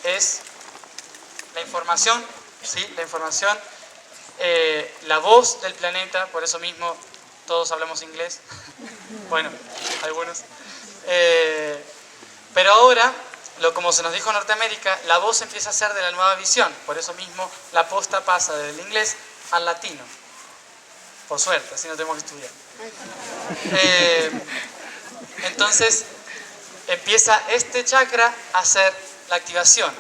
es la información, ¿sí? La información, la voz del planeta, por eso mismo todos hablamos inglés. Bueno, algunos. Pero ahora, como se nos dijo en Norteamérica, la voz empieza a ser de la nueva visión. Por eso mismo la posta pasa del inglés al latino. Por suerte, así no tenemos que estudiar. Entonces, empieza este chakra a hacer la activación.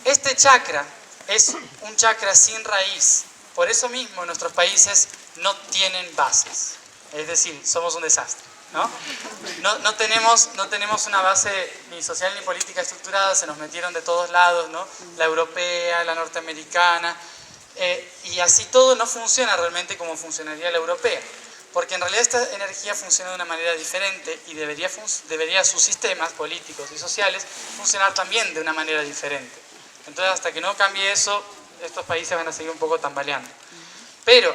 Este chakra es un chakra sin raíz. Por eso mismo nuestros países no tienen bases. Es decir, somos un desastre, ¿no? No tenemos una base ni social ni política estructurada, se nos metieron de todos lados, ¿no? La europea, la norteamericana, y así todo no funciona realmente como funcionaría la europea. Porque en realidad esta energía funciona de una manera diferente y debería sus sistemas políticos y sociales funcionar también de una manera diferente. Entonces, hasta que no cambie eso, estos países van a seguir un poco tambaleando. Pero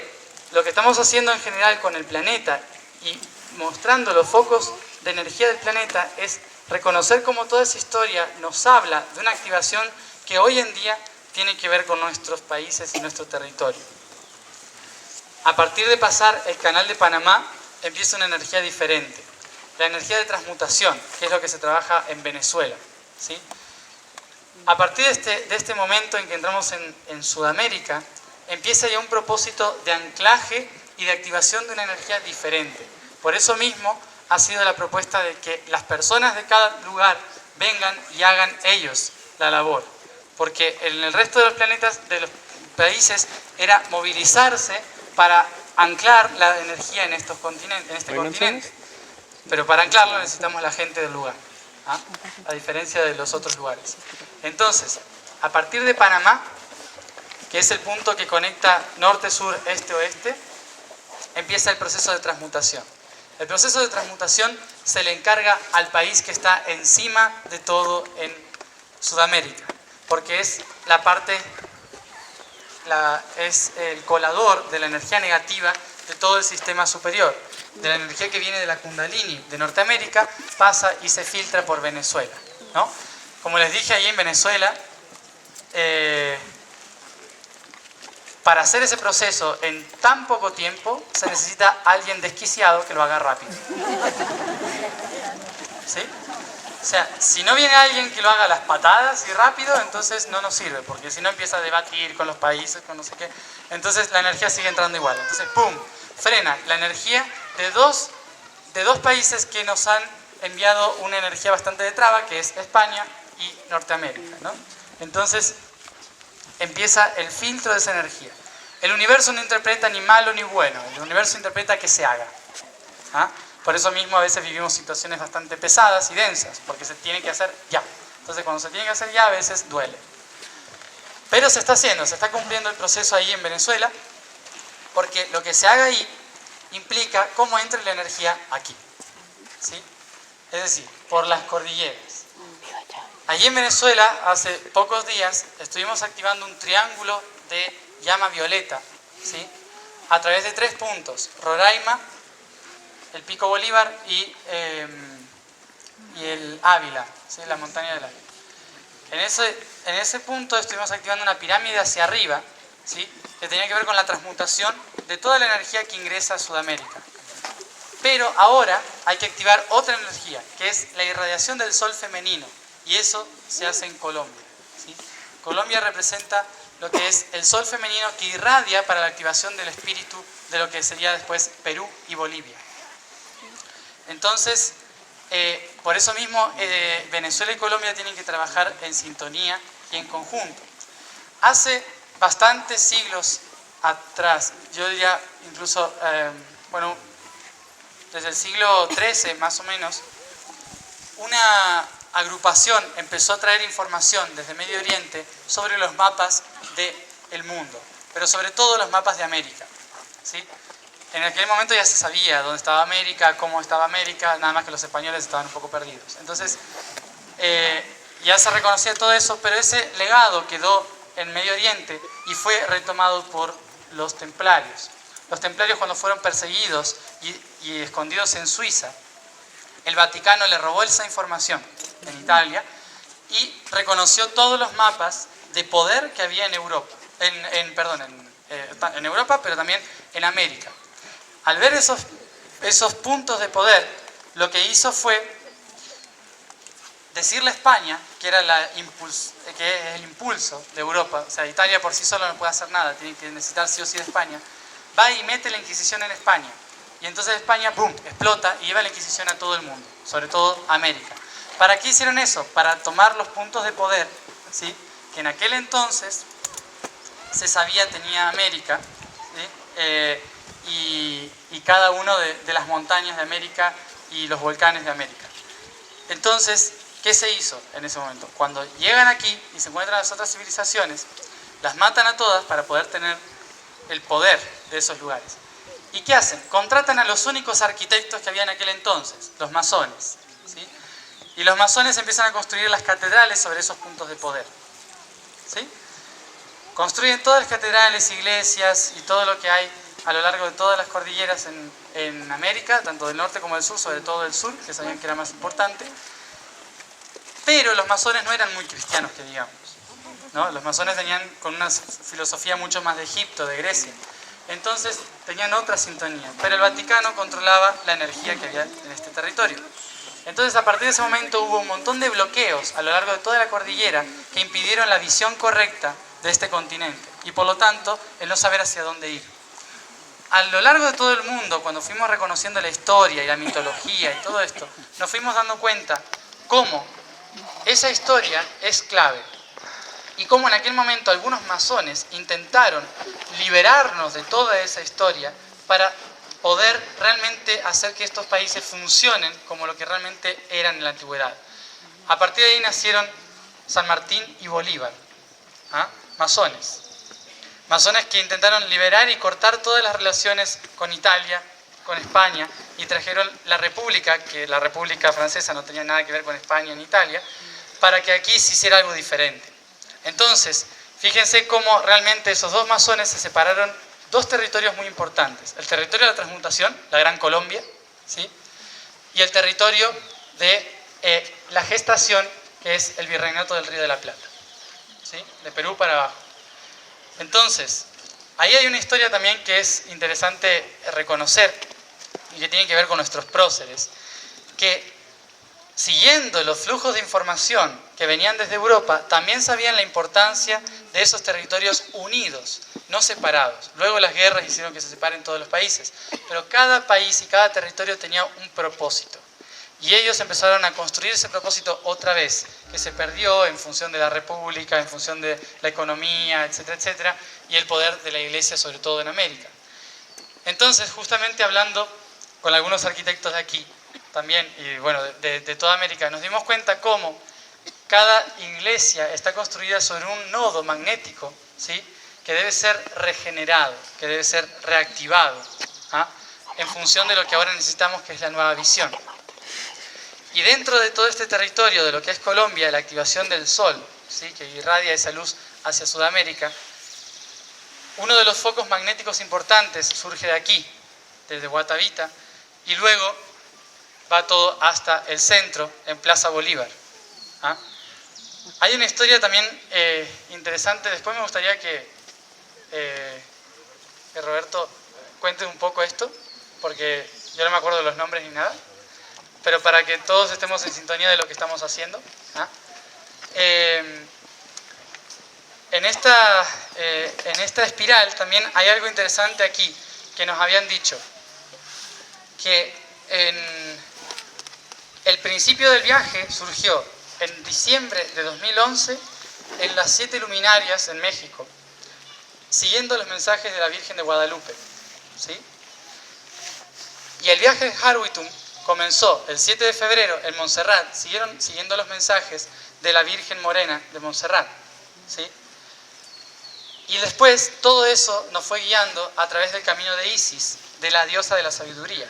lo que estamos haciendo en general con el planeta y mostrando los focos de energía del planeta es reconocer cómo toda esa historia nos habla de una activación que hoy en día tiene que ver con nuestros países y nuestro territorio. A partir de pasar el canal de Panamá, empieza una energía diferente. La energía de transmutación, que es lo que se trabaja en Venezuela, ¿sí? A partir de este momento en que entramos en Sudamérica, empieza ya un propósito de anclaje y de activación de una energía diferente. Por eso mismo ha sido la propuesta de que las personas de cada lugar vengan y hagan ellos la labor. Porque en el resto de los planetas, de los países, era movilizarse para anclar la energía en este continente. Pero para anclarlo necesitamos la gente del lugar, ¿ah? A diferencia de los otros lugares. Entonces, a partir de Panamá, que es el punto que conecta norte, sur, este, oeste, empieza el proceso de transmutación. El proceso de transmutación se le encarga al país que está encima de todo en Sudamérica, porque es la parte... es el colador de la energía negativa de todo el sistema superior. De la energía que viene de la Kundalini de Norteamérica pasa y se filtra por Venezuela, ¿no? Como les dije, ahí en Venezuela, para hacer ese proceso en tan poco tiempo se necesita alguien desquiciado que lo haga rápido, ¿sí? O sea, si no viene alguien que lo haga a las patadas y rápido, entonces no nos sirve, porque si no empieza a debatir con los países, con no sé qué, entonces la energía sigue entrando igual. Entonces, ¡pum!, frena la energía de dos países que nos han enviado una energía bastante de traba, que es España y Norteamérica, ¿no? Entonces, empieza el filtro de esa energía. El universo no interpreta ni malo ni bueno, el universo interpreta que se haga, ¿ah? Por eso mismo a veces vivimos situaciones bastante pesadas y densas, porque se tiene que hacer ya. Entonces cuando se tiene que hacer ya a veces duele. Pero se está haciendo, se está cumpliendo el proceso ahí en Venezuela, porque lo que se haga ahí implica cómo entra la energía aquí, ¿sí? Es decir, por las cordilleras. Allí en Venezuela, hace pocos días, estuvimos activando un triángulo de llama violeta, ¿sí? A través de 3 puntos: Roraima, el Pico Bolívar y el Ávila, ¿sí? La montaña del Ávila. En ese punto estuvimos activando una pirámide hacia arriba, ¿sí? Que tenía que ver con la transmutación de toda la energía que ingresa a Sudamérica. Pero ahora hay que activar otra energía, que es la irradiación del sol femenino, y eso se hace en Colombia, ¿sí? Colombia representa lo que es el sol femenino que irradia para la activación del espíritu de lo que sería después Perú y Bolivia. Entonces, por eso mismo Venezuela y Colombia tienen que trabajar en sintonía y en conjunto. Hace bastantes siglos atrás, yo diría incluso, desde el siglo XIII más o menos, una agrupación empezó a traer información desde Medio Oriente sobre los mapas del mundo, pero sobre todo los mapas de América, ¿sí? En aquel momento ya se sabía dónde estaba América, cómo estaba América, nada más que los españoles estaban un poco perdidos. Entonces, ya se reconocía todo eso, pero ese legado quedó en Medio Oriente y fue retomado por los templarios. Los templarios, cuando fueron perseguidos y escondidos en Suiza, el Vaticano le robó esa información en Italia y reconoció todos los mapas de poder que había en Europa, en Europa, pero también en América. Al ver esos puntos de poder, lo que hizo fue decirle a España, que era que es el impulso de Europa, o sea, Italia por sí sola no puede hacer nada, tiene que necesitar sí o sí de España, va y mete la Inquisición en España. Y entonces España, ¡pum!, explota y lleva la Inquisición a todo el mundo, sobre todo a América. ¿Para qué hicieron eso? Para tomar los puntos de poder, ¿sí?, que en aquel entonces se sabía tenía América, ¿sí?, y cada uno de las montañas de América y los volcanes de América. Entonces, ¿qué se hizo en ese momento? Cuando llegan aquí y se encuentran las otras civilizaciones, las matan a todas para poder tener el poder de esos lugares. ¿Y qué hacen? Contratan a los únicos arquitectos que había en aquel entonces, los masones, ¿sí? Y los masones empiezan a construir las catedrales sobre esos puntos de poder, ¿sí? Construyen todas las catedrales, iglesias y todo lo que hay a lo largo de todas las cordilleras en América, tanto del norte como del sur, sobre todo del sur, que sabían que era más importante. Pero los masones no eran muy cristianos, que digamos, ¿no? Los masones venían con una filosofía mucho más de Egipto, de Grecia. Entonces tenían otra sintonía, pero el Vaticano controlaba la energía que había en este territorio. Entonces a partir de ese momento hubo un montón de bloqueos a lo largo de toda la cordillera que impidieron la visión correcta de este continente y por lo tanto el no saber hacia dónde ir. A lo largo de todo el mundo, cuando fuimos reconociendo la historia y la mitología y todo esto, nos fuimos dando cuenta cómo esa historia es clave y cómo en aquel momento algunos masones intentaron liberarnos de toda esa historia para poder realmente hacer que estos países funcionen como lo que realmente eran en la antigüedad. A partir de ahí nacieron San Martín y Bolívar, masones. Masones que intentaron liberar y cortar todas las relaciones con Italia, con España, y trajeron la República, que la República Francesa no tenía nada que ver con España ni Italia, para que aquí se hiciera algo diferente. Entonces, fíjense cómo realmente esos dos masones se separaron dos territorios muy importantes. El territorio de la transmutación, la Gran Colombia, ¿sí?, y el territorio de la gestación, que es el Virreinato del Río de la Plata, ¿sí?, de Perú para abajo. Entonces, ahí hay una historia también que es interesante reconocer y que tiene que ver con nuestros próceres, que siguiendo los flujos de información que venían desde Europa, también sabían la importancia de esos territorios unidos, no separados. Luego las guerras hicieron que se separen todos los países, pero cada país y cada territorio tenía un propósito. Y ellos empezaron a construir ese propósito otra vez, que se perdió en función de la república, en función de la economía, etcétera, etcétera, y el poder de la iglesia, sobre todo en América. Entonces, justamente hablando con algunos arquitectos de aquí, también, y bueno, de toda América, nos dimos cuenta cómo cada iglesia está construida sobre un nodo magnético, ¿sí?, que debe ser regenerado, que debe ser reactivado, en función de lo que ahora necesitamos, que es la nueva visión. Y dentro de todo este territorio de lo que es Colombia, la activación del sol, ¿sí?, que irradia esa luz hacia Sudamérica, uno de los focos magnéticos importantes surge de aquí, desde Guatavita, y luego va todo hasta el centro, en Plaza Bolívar. Hay una historia también interesante. Después me gustaría que Roberto cuente un poco esto, porque yo no me acuerdo de los nombres ni nada, pero para que todos estemos en sintonía de lo que estamos haciendo. En esta espiral también hay algo interesante aquí, que nos habían dicho, que el principio del viaje surgió en diciembre de 2011 en las 7 luminarias en México, siguiendo los mensajes de la Virgen de Guadalupe, ¿sí? Y el viaje en Harwitum comenzó el 7 de febrero en Montserrat, siguiendo los mensajes de la Virgen Morena de Montserrat, ¿sí? Y después todo eso nos fue guiando a través del camino de Isis, de la diosa de la sabiduría.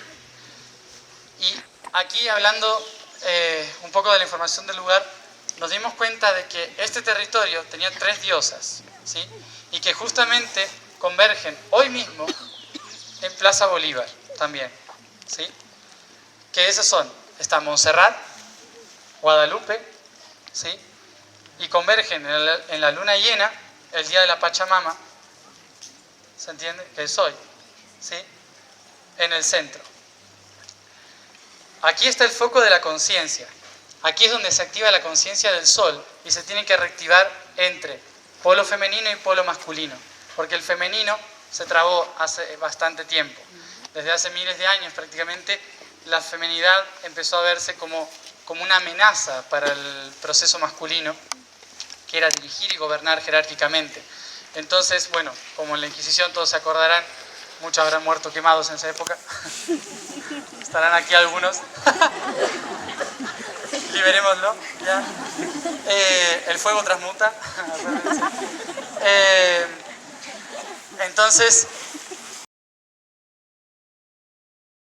Y aquí, hablando un poco de la información del lugar, nos dimos cuenta de que este territorio tenía 3 diosas, ¿sí?, y que justamente convergen hoy mismo en Plaza Bolívar también, ¿sí?, que esas son, está Montserrat, Guadalupe, ¿sí?, y convergen en la luna llena, el día de la Pachamama, ¿se entiende? Que es hoy, ¿sí? En el centro. Aquí está el foco de la conciencia. Aquí es donde se activa la conciencia del Sol y se tiene que reactivar entre polo femenino y polo masculino, porque el femenino se trabó hace bastante tiempo. Desde hace miles de años prácticamente la feminidad empezó a verse como una amenaza para el proceso masculino, que era dirigir y gobernar jerárquicamente. Entonces, bueno, como en la Inquisición todos se acordarán, muchos habrán muerto quemados en esa época. Estarán aquí algunos. Liberémoslo, ¿ya? El fuego transmuta. Entonces,